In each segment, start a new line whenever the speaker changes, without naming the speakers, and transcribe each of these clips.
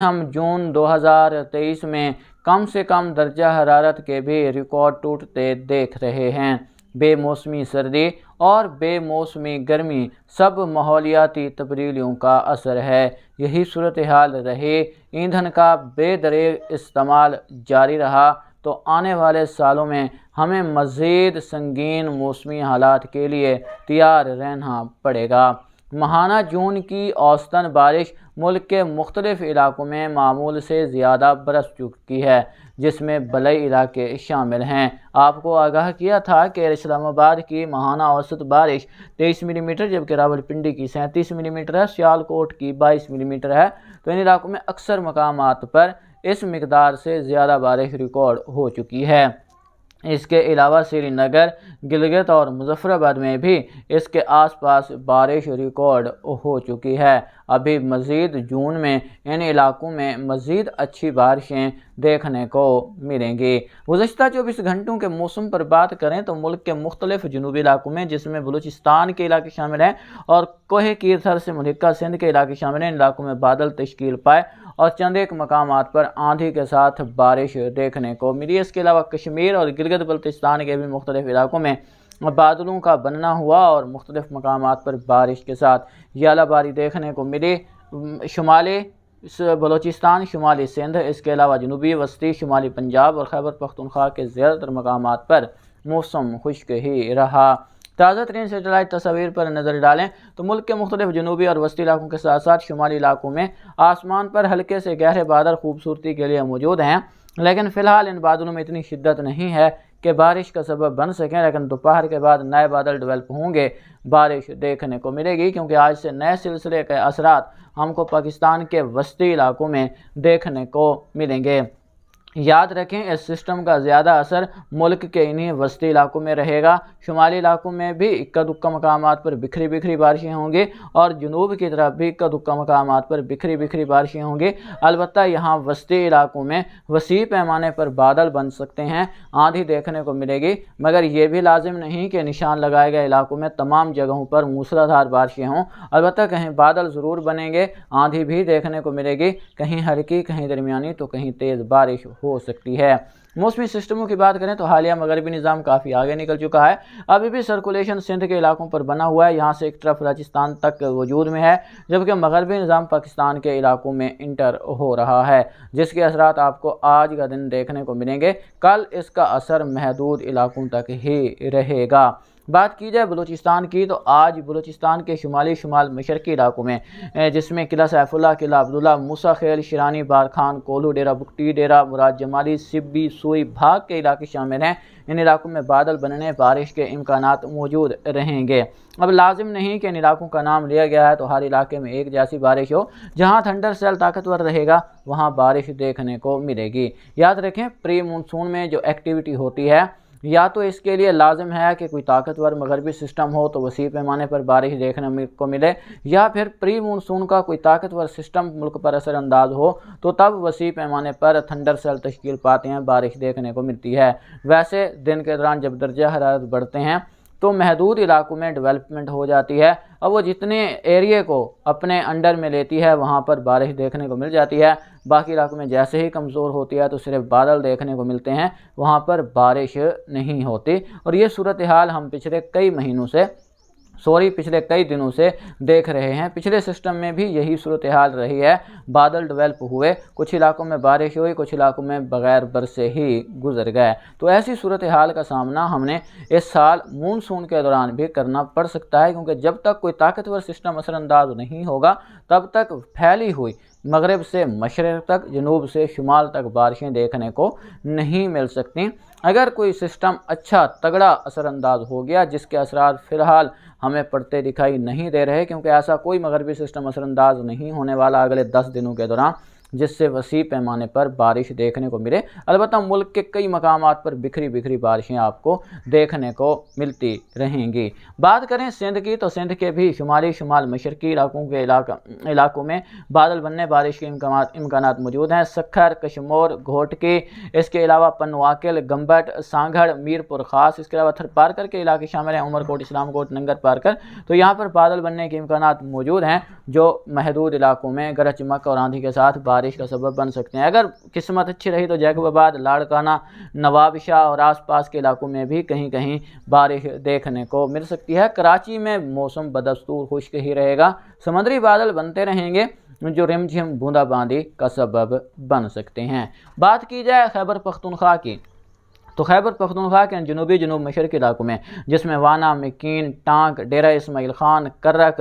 हम जून 2023 में कम से कम दर्जा हरारत के भी रिकॉर्ड टूटते देख रहे हैं। बेमौसमी सर्दी और बेमौसमी गर्मी सब माहौलियाती तब्दीलियों का असर है। यही सूरत हाल रहे, ईंधन का बेदरेग इस्तेमाल जारी रहा तो आने वाले सालों में हमें मज़ीद संगीन मौसमी हालात के लिए तैयार रहना पड़ेगा। माहाना जून की औसतन बारिश मुल्क के मुख्तलिफ इलाकों में मामूल से ज़्यादा बरस चुकी है, जिसमें बलई इलाके शामिल हैं। आपको आगाह किया था कि इस्लामाबाद की माहाना औसत बारिश 23 मिलीमीटर जबकि रावलपिंडी की 37 मिलीमीटर है, सियालकोट की 22 मिलीमीटर है। तो इन इलाकों में अक्सर मकामात पर इस मिकदार से ज़्यादा बारिश रिकॉर्ड हो चुकी है। इसके अलावा श्रीनगर, गिलगित और मुजफ्फराबाद में भी इसके आसपास बारिश रिकॉर्ड हो चुकी है। अभी मज़ीद जून में इन इलाकों में मज़ीद अच्छी बारिशें देखने को मिलेंगी। गुज़श्ता 24 घंटों के मौसम पर बात करें तो मुल्क के मुख्तलिफ जनूबी इलाकों में, जिसमें बलूचिस्तान के इलाके शामिल हैं और कोहे कीरथर से मुल्का सिंध के इलाके शामिल हैं, इन इलाकों में बादल तश्कील पाए और चंद एक मकामात पर आंधी के साथ बारिश देखने को मिली। इसके अलावा कश्मीर और गिलगित बल्तिस्तान के भी मुख्तलिफ इलाकों में बादलों का बनना हुआ और मुख्तलिफ मकामात पर बारिश के साथ यालाबारी देखने को मिली। शुमाली बलूचिस्तान, शुमाली सिंध, इसके अलावा जनूबी वस्ती, शुमाली पंजाब और खैबर पख्तूनख्वा के ज़्यादातर मकामात पर मौसम खुश्क ही रहा। ताज़ा तरीन सेटेलाइट तस्वीर पर नज़र डालें तो मुल्क के मुख्तलिफ जनूबी और वस्ती इलाकों के साथ साथ शुमाली इलाकों में आसमान पर हल्के से गहरे बादल खूबसूरती के लिए मौजूद हैं, लेकिन फ़िलहाल इन बादलों में इतनी शिद्दत नहीं है कि बारिश का सबब बन सकें। लेकिन दोपहर के बाद नए बादल डेवलप होंगे, बारिश देखने को मिलेगी, क्योंकि आज से नए सिलसिले के असरात हमको पाकिस्तान के वस्ती इलाकों में देखने को मिलेंगे। याद रखें, इस सिस्टम का ज़्यादा असर मुल्क के इन्हीं वस्ती इलाकों में रहेगा। शुमाली इलाकों में भी इक्का दुक्का मकामात पर बिखरी बिखरी बारिशें होंगी और जनूब की तरफ भी इक्का दुक्का मकामात पर बिखरी बिखरी बारिशें होंगी। अलबत्ता यहाँ वस्ती इलाकों में वसी पैमाने पर बादल बन सकते हैं, आंधी देखने को मिलेगी, मगर ये भी लाजिम नहीं कि निशान लगाए गए इलाकों में तमाम जगहों पर मूसलाधार बारिशें हों। अलबत्ता कहीं बादल ज़रूर बनेंगे, आंधी भी देखने को मिलेगी, कहीं हल्की, कहीं दरमियानी तो कहीं तेज़ बारिश हो सकती है। मौसमी सिस्टमों की बात करें तो हालिया मगरबी निज़ाम काफ़ी आगे निकल चुका है। अभी भी सर्कुलेशन सिंध के इलाकों पर बना हुआ है, यहाँ से एक तरफ राजस्थान तक वजूद में है, जबकि मगरबी निज़ाम पाकिस्तान के इलाकों में इंटर हो रहा है, जिसके असरात आपको आज का दिन देखने को मिलेंगे। कल इसका असर महदूद इलाकों तक ही रहेगा। बात की जाए बलूचिस्तान की तो आज बलूचिस्तान के शुमाली शुमाल मशरकी इलाकों में, जिसमें किला सैफुल्ला, किला अब्दुल्ला, मूसा खेल, शिरानी, बारखान, कोलू, डेरा बुगटी, डेरा मुराद जमाली, सिब्बी, सुई भाग के इलाके शामिल हैं। इन इलाकों में बादल बनने, बारिश के इम्कानात मौजूद रहेंगे। अब लाजिम नहीं कि इन इलाकों का नाम लिया गया है तो हर इलाके में एक जैसी बारिश हो। जहां थंडर सेल ताकतवर रहेगा वहां बारिश देखने को मिलेगी। याद रखें, प्री मानसून में जो एक्टिविटी होती है, या तो इसके लिए लाजिम है कि कोई ताकतवर मगरबी सिस्टम हो तो वसी पैमाने पर बारिश देखने को मिले, या फिर प्री मानसून का कोई ताकतवर सिस्टम मुल्क पर असरअंदाज हो तो तब वसी पैमाने पर थंडर सेल तश्कील पाते हैं, बारिश देखने को मिलती है। वैसे दिन के दौरान जब दर्जा हरारत बढ़ते हैं तो महदूद इलाकों में डेवलपमेंट हो जाती है। अब वो जितने एरिए को अपने अंडर में लेती है वहाँ पर बारिश देखने को मिल जाती है। बाकी इलाकों में जैसे ही कमज़ोर होती है तो सिर्फ बादल देखने को मिलते हैं, वहाँ पर बारिश नहीं होती। और ये सूरत हाल हम पिछले कई दिनों से देख रहे हैं। पिछले सिस्टम में भी यही सूरत हाल रही है, बादल डेवलप हुए, कुछ इलाकों में बारिश हुई, कुछ इलाकों में बगैर बरसे ही गुजर गए। तो ऐसी सूरत हाल का सामना हमने इस साल मानसून के दौरान भी करना पड़ सकता है, क्योंकि जब तक कोई ताकतवर सिस्टम असरअंदाज नहीं होगा तब तक फैली हुई मगरब से मशरक़ तक, जनूब से शुमाल तक बारिशें देखने को नहीं मिल सकती। अगर कोई सिस्टम अच्छा तगड़ा असरअंदाज हो गया, जिसके असरात फ़िलहाल हमें पड़ते दिखाई नहीं दे रहे, क्योंकि ऐसा कोई मगरबी सिस्टम असरअंदाज नहीं होने वाला अगले 10 दिनों के दौरान जिससे वसी पैमाने पर बारिश देखने को मिले। अलबत्ता मुल्क के कई मकामात पर बिखरी बिखरी बारिशें आपको देखने को मिलती रहेंगी। बात करें सिंध की तो सिंध के भी शुमाली शुमाल मशरकी इलाकों में बादल बनने, बारिश के इम्कानात मौजूद हैं। सखर, कशमोर, घोटकी, इसके अलावा पनवाकिल, गंबट, सांगड़, मीरपुर ख़ास, इसके अलावा थरपारकर के इलाके शामिल हैं, उमरकोट, इस्लामकोट, नंगर पारकर। तो यहाँ पर बादल बनने के इम्कानात मौजूद हैं, जो महदूद इलाकों में गरज चमक और आंधी के साथ बारिश का सबब बन सकते हैं। अगर किस्मत अच्छी रही तो जैकबाबाद, लाड़काना, नवाबशाह और आसपास के इलाकों में भी कहीं कहीं बारिश देखने को मिल सकती है। कराची में मौसम बदस्तूर खुश्क ही रहेगा, समुद्री बादल बनते रहेंगे जो रिमझिम बूंदाबांदी का सबब बन सकते हैं। बात की जाए खैबर पख्तूनख्वा की, तो खैबर पख्तूनख्वा के जनूब मशरक़ी इलाकों में, जिसमें वाना, मकीन, टांक, डेरा इस्माइल खान, कर्रक,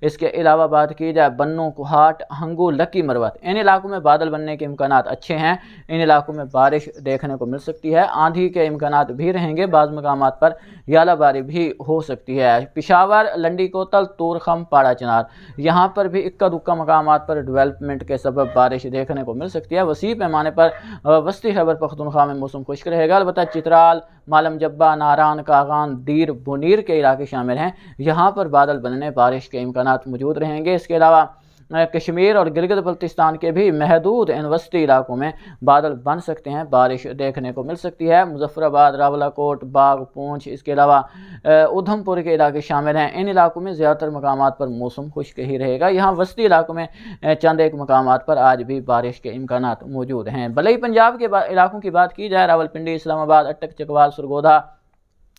इसके अलावा बात की जाए बन्नू, कुहाट, हंगू, लक्की मरवत, इन इलाकों में बादल बनने के इम्कानात अच्छे हैं। इन इलाकों में बारिश देखने को मिल सकती है। आंधी के इम्कानात भी रहेंगे, बाज़ मकामात पर यालाबारी भी हो सकती है। पिशावर, लंडी कोतल, तूरखम, पाड़ा चनार, यहाँ पर भी इक्का दुक्का मकामात पर डेवलपमेंट के सबब बारिश देखने को मिल सकती है। वसी पैमाने पर वस्ती खैबर पख्तूनख्वा में मौसम खुश्क रहेगा। अलबत्ता चित्राल, मालम जब्बा, नारान, कागान, दीर, बुनीर के इलाके शामिल हैं, यहाँ पर बादल बनने, बारिश के इम्कानात मौजूद रहेंगे। इसके अलावा कश्मीर और गिलगित बल्तिस्तान के भी महदूद इन वस्ती इलाकों में बादल बन सकते हैं, बारिश देखने को मिल सकती है। मुजफ्फराबाद, रावलाकोट, बाग, पूंछ, इसके अलावा उधमपुर के इलाके शामिल हैं। इन इलाकों में ज़्यादातर मकामात पर मौसम खुश्क ही रहेगा। यहाँ वस्ती इलाकों में चंद एक मकामात पर आज भी बारिश के इम्कानात मौजूद हैं। बलई पंजाब के इलाकों की बात की जाए, रावलपिंडी, इस्लामाबाद, अटक, चकवाल, सरगोधा,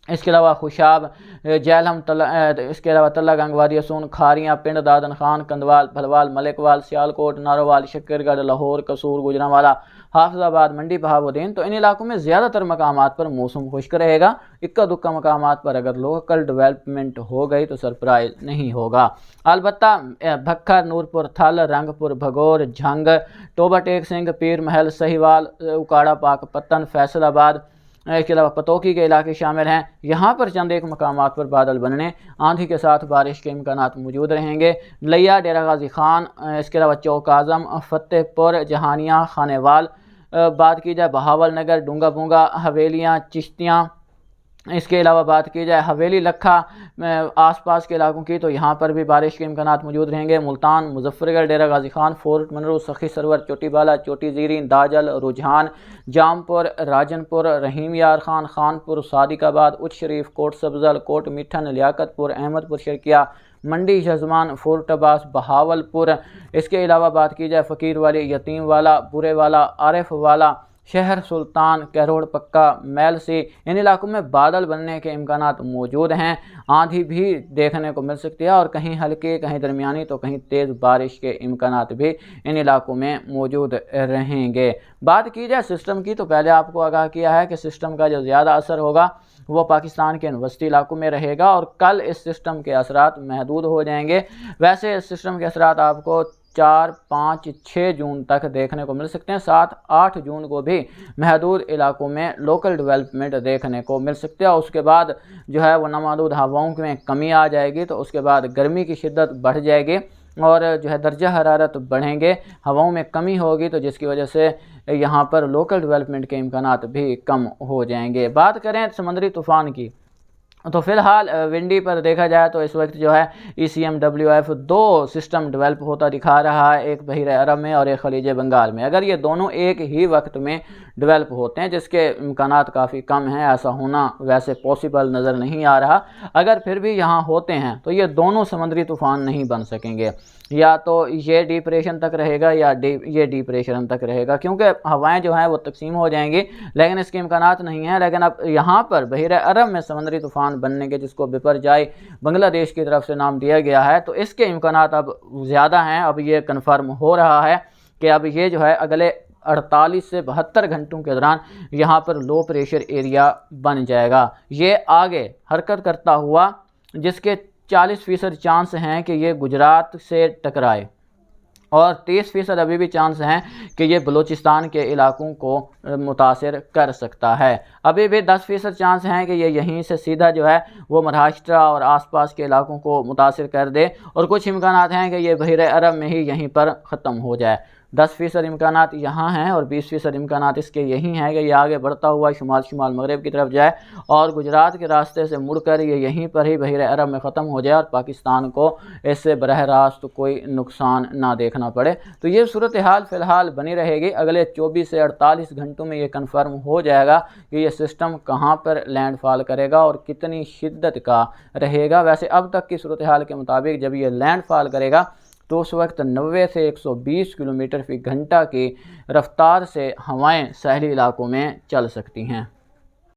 इसके अलावा खुशाब, जैलम, इसके अलावा तल्ला, गंगवादी, असून, खारियाँ, पिंड, दादन खान, कंदवाल, भलवाल, मलिकवाल, सियालकोट, नारोवाल, शक्करगढ़, लाहौर, कसूर, गुजरांवाला, हाफिजाबाद, मंडी, बहाबुद्दीन, तो इन इलाकों में ज़्यादातर मकामात पर मौसम खुश्क रहेगा। इक्का दुक्का मकामात पर अगर लोकल डेवलपमेंट हो गई तो सरप्राइज नहीं होगा। अलबत्ता भक्खर, नूरपुर, थल, रंगपुर, भगोर, झंग, टोबा टेक सिंह, पीर महल, सहीवाल, उकाड़ा, पाकपत्तन, फैसलाबाद, इसके अलावा पतोकी के इलाके शामिल हैं। यहाँ पर चंद एक मकामात पर बादल बनने, आंधी के साथ बारिश के इम्कानात मौजूद रहेंगे। लिया, डेरा गाजी खान, इसके अलावा चौक आज़म, फतेहपुर, जहानिया, खानेवाल, बात की जाए बहावल नगर, डूंगा बूंगा, हवेलियाँ, चिश्तियाँ, इसके अलावा बात की जाए हवेली, लखा, आसपास के इलाकों की, तो यहाँ पर भी बारिश के इम्कानात मौजूद रहेंगे। मुल्तान, मुजफ्फरगढ़, डेरा गाजी खान, फोर्ट मनरू, सखी सरवर, चोटी बाला, चोटी ज़ीरीन, दाजल, रुझान, जामपुर, राजनपुर, रहीम यार खान, खानपुर, सादिकाबाद, उच्च शरीफ, कोट सब्जल, कोट मिठन, लियाकतपुर, अहमदपुर शर्किया, मंडी, शजमान, फोर्ट अब्बास, बहावलपुर, इसके अलावा बात की जाए फ़कीर वाली, यतीम वाला, बुरे वाला, आरिफ वाला, शहर सुल्तान, कैरोड़ पक्का, मैल से, इन इलाकों में बादल बनने के इम्कानात मौजूद हैं। आंधी भी देखने को मिल सकती है और कहीं हल्के, कहीं दरमियानी, तो कहीं तेज़ बारिश के इम्कानात भी इन इलाकों में मौजूद रहेंगे। बात की जाए सिस्टम की, तो पहले आपको आगाह किया है कि सिस्टम का जो ज़्यादा असर होगा वो पाकिस्तान के वस्ती इलाकों में रहेगा और कल इस सिस्टम के असरात महदूद हो जाएंगे। वैसे इस सिस्टम के असरात आपको 4, 5, 6 जून तक देखने को मिल सकते हैं। 7, 8 जून को भी महदूद इलाकों में लोकल डेवलपमेंट देखने को मिल सकते हैं और उसके बाद जो है वो नामहदूद हवाओं में कमी आ जाएगी, तो उसके बाद गर्मी की शिद्दत बढ़ जाएगी और जो है दर्जा हरारत बढ़ेंगे, हवाओं में कमी होगी, तो जिसकी वजह से यहाँ पर लोकल डेवलपमेंट के इम्कानात भी कम हो जाएंगे। बात करें समुद्री तूफ़ान की, तो फ़िलहाल विंडी पर देखा जाए तो इस वक्त जो है ECMWF 2 सिस्टम डेवलप होता दिखा रहा है, एक बहिर अरब में और एक खलीज बंगाल में। अगर ये दोनों एक ही वक्त में डेवलप होते हैं, जिसके इम्कानात काफ़ी कम हैं, ऐसा होना वैसे पॉसिबल नज़र नहीं आ रहा, अगर फिर भी यहाँ होते हैं तो ये दोनों समुद्री तूफ़ान नहीं बन सकेंगे, या तो ये डिप्रेशन तक रहेगा या ये डिप्रेशन तक रहेगा, क्योंकि हवाएं जो हैं वो तकसीम हो जाएंगी, लेकिन इसके इम्कानात नहीं हैं। लेकिन अब यहाँ पर बहिर अरब में समुद्री तूफ़ान बनने के, जिसको बिपरजॉय बांग्लादेश की तरफ से नाम दिया गया है, तो इसके इम्कानात अब ज़्यादा हैं। अब ये कन्फर्म हो रहा है कि अब ये जो है अगले 48 से 72 घंटों के दौरान यहाँ पर लो प्रेशर एरिया बन जाएगा। ये आगे हरकत करता हुआ, जिसके 40% चांस हैं कि ये गुजरात से टकराए और 30% अभी भी चांस हैं कि ये बलूचिस्तान के इलाकों को मुतासिर कर सकता है। अभी भी 10% चांस हैं कि ये यहीं से सीधा जो है वो महाराष्ट्र और आसपास के इलाकों को मुतासिर कर दे, और कुछ इम्कानात हैं कि ये बहिर अरब में ही यहीं पर ख़त्म हो जाए। 10% इम्कानात यहाँ हैं और 20% इम्कानात इसके यही हैं कि ये आगे बढ़ता हुआ शुमाल मगरब की तरफ जाए और गुजरात के रास्ते से मुड़कर ये यहीं पर ही बहिर अरब में ख़त्म हो जाए और पाकिस्तान को इससे बरह रास्त कोई नुकसान ना देखना पड़े। तो ये सूरत हाल फ़िलहाल बनी रहेगी। अगले 24 से 48 घंटों में ये कन्फर्म हो जाएगा कि ये सिस्टम कहाँ पर लैंडफॉल करेगा और कितनी शिद्दत का रहेगा। वैसे अब तक की सूरत हाल के मुताबिक जब ये लैंडफॉल करेगा तो उस वक्त 90 से 120 किलोमीटर फ़ी घंटा की रफ्तार से हवाएं शहरी इलाकों में चल सकती हैं।